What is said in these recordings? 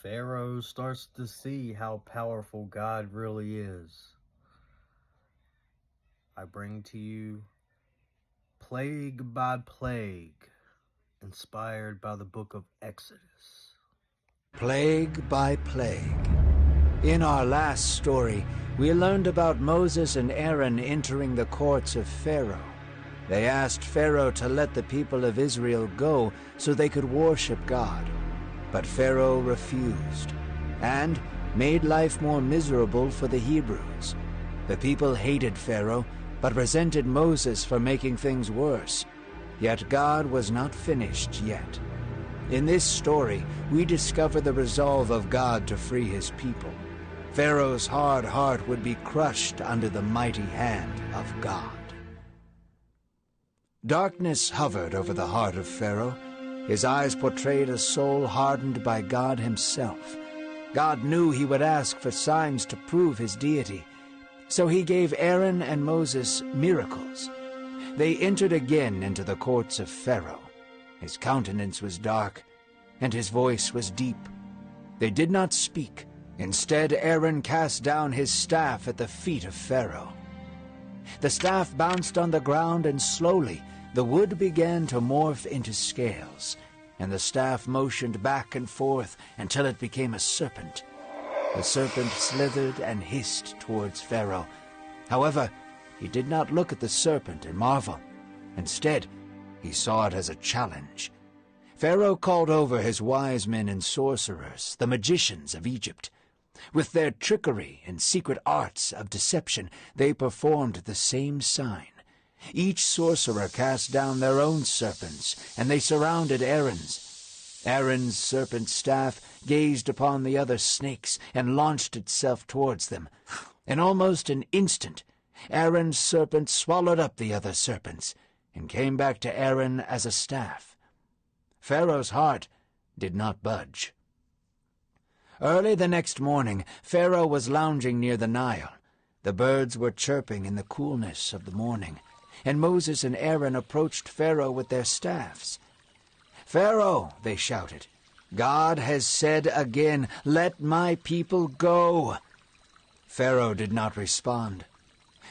Pharaoh starts to see how powerful God really is. I bring to you Plague by Plague, inspired by the book of Exodus. Plague by plague. In our last story, we learned about Moses and Aaron entering the courts of Pharaoh. They asked Pharaoh to let the people of Israel go so they could worship God. But Pharaoh refused and made life more miserable for the Hebrews. The people hated Pharaoh, but resented Moses for making things worse. Yet God was not finished yet. In this story, we discover the resolve of God to free his people. Pharaoh's hard heart would be crushed under the mighty hand of God. Darkness hovered over the heart of Pharaoh. His eyes portrayed a soul hardened by God himself. God knew he would ask for signs to prove his deity, so he gave Aaron and Moses miracles. They entered again into the courts of Pharaoh. His countenance was dark, and his voice was deep. They did not speak. Instead, Aaron cast down his staff at the feet of Pharaoh. The staff bounced on the ground, and slowly the wood began to morph into scales, and the staff motioned back and forth until it became a serpent. The serpent slithered and hissed towards Pharaoh. However, he did not look at the serpent and marvel. Instead, he saw it as a challenge. Pharaoh called over his wise men and sorcerers, the magicians of Egypt. With their trickery and secret arts of deception, they performed the same sign. Each sorcerer cast down their own serpents, and they surrounded Aaron's. Aaron's serpent staff gazed upon the other snakes and launched itself towards them. In almost an instant, Aaron's serpent swallowed up the other serpents and came back to Aaron as a staff. Pharaoh's heart did not budge. Early the next morning, Pharaoh was lounging near the Nile. The birds were chirping in the coolness of the morning, and Moses and Aaron approached Pharaoh with their staffs. "Pharaoh," they shouted, "God has said again, 'Let my people go.'" Pharaoh did not respond.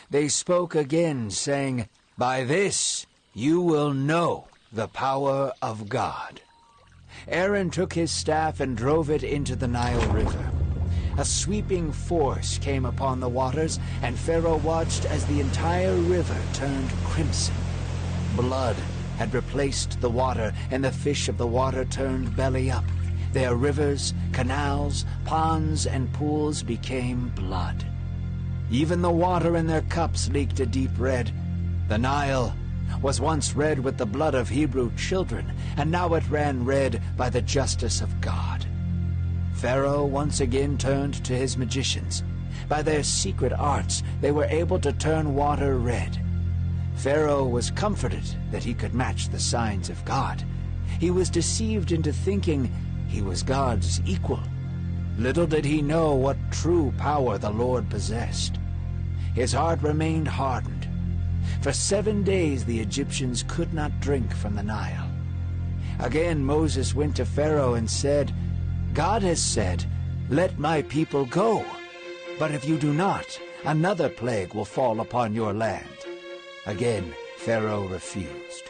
They spoke again, saying, "By this you will know the power of God." Aaron took his staff and drove it into the Nile River. A sweeping force came upon the waters, and Pharaoh watched as the entire river turned crimson. Blood had replaced the water, and the fish of the water turned belly up. Their rivers, canals, ponds, and pools became blood. Even the water in their cups leaked a deep red. The Nile was once red with the blood of Hebrew children, and now it ran red by the justice of God. Pharaoh once again turned to his magicians. By their secret arts, they were able to turn water red. Pharaoh was comforted that he could match the signs of God. He was deceived into thinking he was God's equal. Little did he know what true power the Lord possessed. His heart remained hardened. For 7 days the Egyptians could not drink from the Nile. Again Moses went to Pharaoh and said, "God has said, 'Let my people go.' But if you do not, another plague will fall upon your land." Again Pharaoh refused.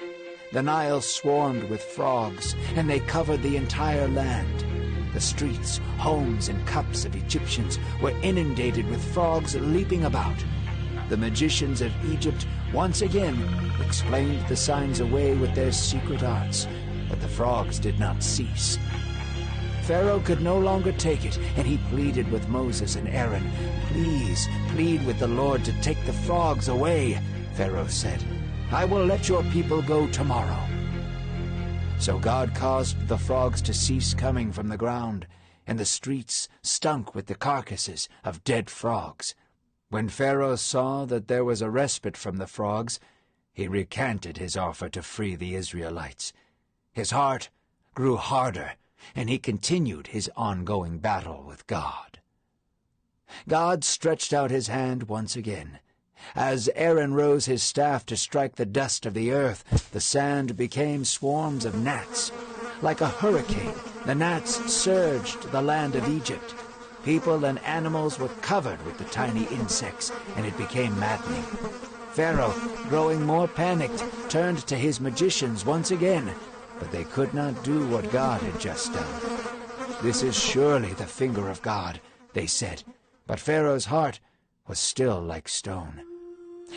The Nile swarmed with frogs, and they covered the entire land. The streets, homes, and cups of Egyptians were inundated with frogs leaping about. The magicians of Egypt once again explained the signs away with their secret arts, but the frogs did not cease. Pharaoh could no longer take it, and he pleaded with Moses and Aaron. "Please, plead with the Lord to take the frogs away." Pharaoh said, "I will let your people go tomorrow." So God caused the frogs to cease coming from the ground, and the streets stunk with the carcasses of dead frogs. When Pharaoh saw that there was a respite from the frogs, he recanted his offer to free the Israelites. His heart grew harder, and he continued his ongoing battle with God. God stretched out his hand once again. As Aaron rose his staff to strike the dust of the earth, the sand became swarms of gnats. Like a hurricane, the gnats surged the land of Egypt. People and animals were covered with the tiny insects, and it became maddening. Pharaoh, growing more panicked, turned to his magicians once again, but they could not do what God had just done. "This is surely the finger of God," they said, but Pharaoh's heart was still like stone.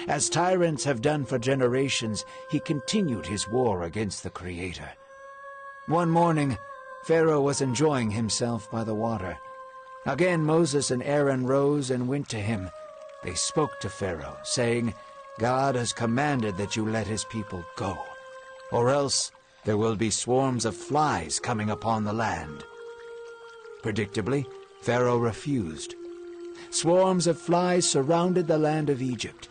As tyrants have done for generations, he continued his war against the Creator. One morning, Pharaoh was enjoying himself by the water. Again Moses and Aaron rose and went to him. They spoke to Pharaoh, saying, "God has commanded that you let his people go, or else there will be swarms of flies coming upon the land." Predictably, Pharaoh refused. Swarms of flies surrounded the land of Egypt.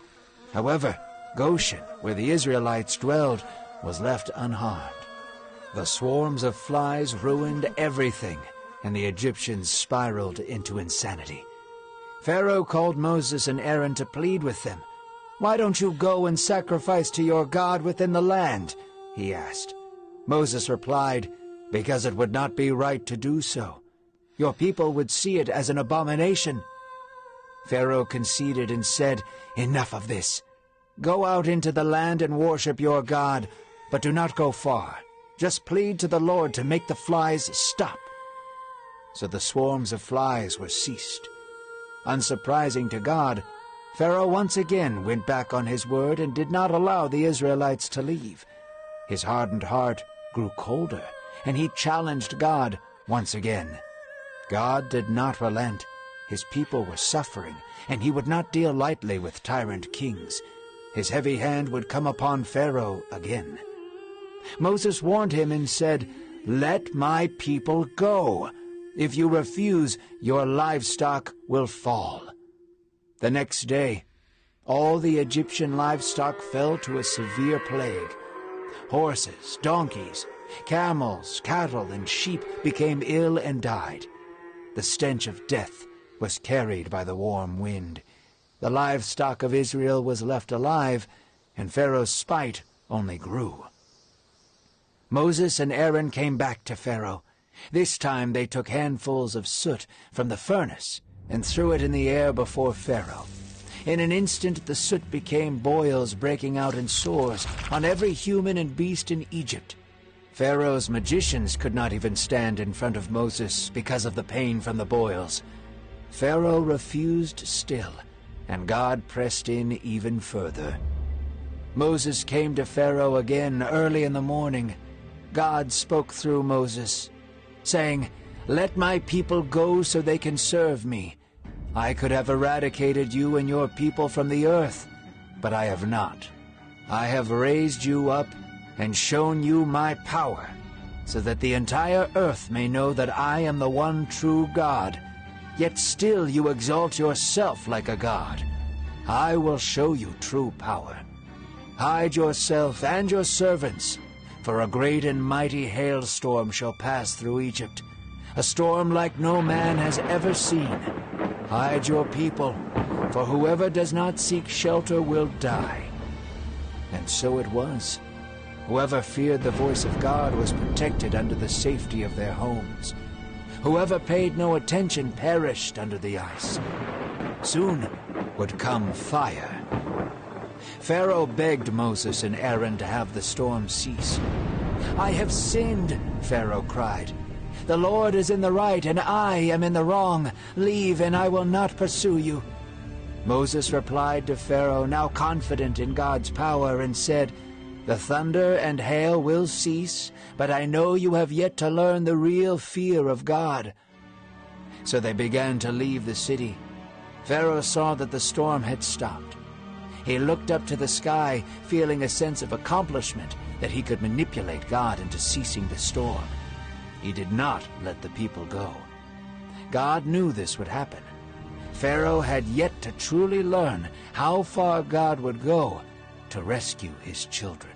However, Goshen, where the Israelites dwelled, was left unharmed. The swarms of flies ruined everything, and the Egyptians spiraled into insanity. Pharaoh called Moses and Aaron to plead with them. "Why don't you go and sacrifice to your God within the land?" he asked. Moses replied, "Because it would not be right to do so. Your people would see it as an abomination." Pharaoh conceded and said, "Enough of this. Go out into the land and worship your God, but do not go far. Just plead to the Lord to make the flies stop." So the swarms of flies were ceased. Unsurprising to God, Pharaoh once again went back on his word and did not allow the Israelites to leave. His hardened heart grew colder, and he challenged God once again. God did not relent. His people were suffering, and he would not deal lightly with tyrant kings. His heavy hand would come upon Pharaoh again. Moses warned him and said, "Let my people go. If you refuse, your livestock will fall." The next day, all the Egyptian livestock fell to a severe plague. Horses, donkeys, camels, cattle, and sheep became ill and died. The stench of death was carried by the warm wind. The livestock of Israel was left alive, and Pharaoh's spite only grew. Moses and Aaron came back to Pharaoh. This time they took handfuls of soot from the furnace and threw it in the air before Pharaoh. In an instant the soot became boils breaking out in sores on every human and beast in Egypt. Pharaoh's magicians could not even stand in front of Moses because of the pain from the boils. Pharaoh refused still, and God pressed in even further. Moses came to Pharaoh again early in the morning. God spoke through Moses, saying, "Let my people go so they can serve me. I could have eradicated you and your people from the earth, but I have not. I have raised you up and shown you my power, so that the entire earth may know that I am the one true God. Yet still you exalt yourself like a god. I will show you true power. Hide yourself and your servants, for a great and mighty hailstorm shall pass through Egypt, a storm like no man has ever seen. Hide your people, for whoever does not seek shelter will die." And so it was. Whoever feared the voice of God was protected under the safety of their homes. Whoever paid no attention perished under the ice. Soon would come fire. Pharaoh begged Moses and Aaron to have the storm cease. "I have sinned," Pharaoh cried. "The Lord is in the right, and I am in the wrong. Leave, and I will not pursue you." Moses replied to Pharaoh, now confident in God's power, and said, "The thunder and hail will cease, but I know you have yet to learn the real fear of God." So they began to leave the city. Pharaoh saw that the storm had stopped. He looked up to the sky, feeling a sense of accomplishment that he could manipulate God into ceasing the storm. He did not let the people go. God knew this would happen. Pharaoh had yet to truly learn how far God would go to rescue his children.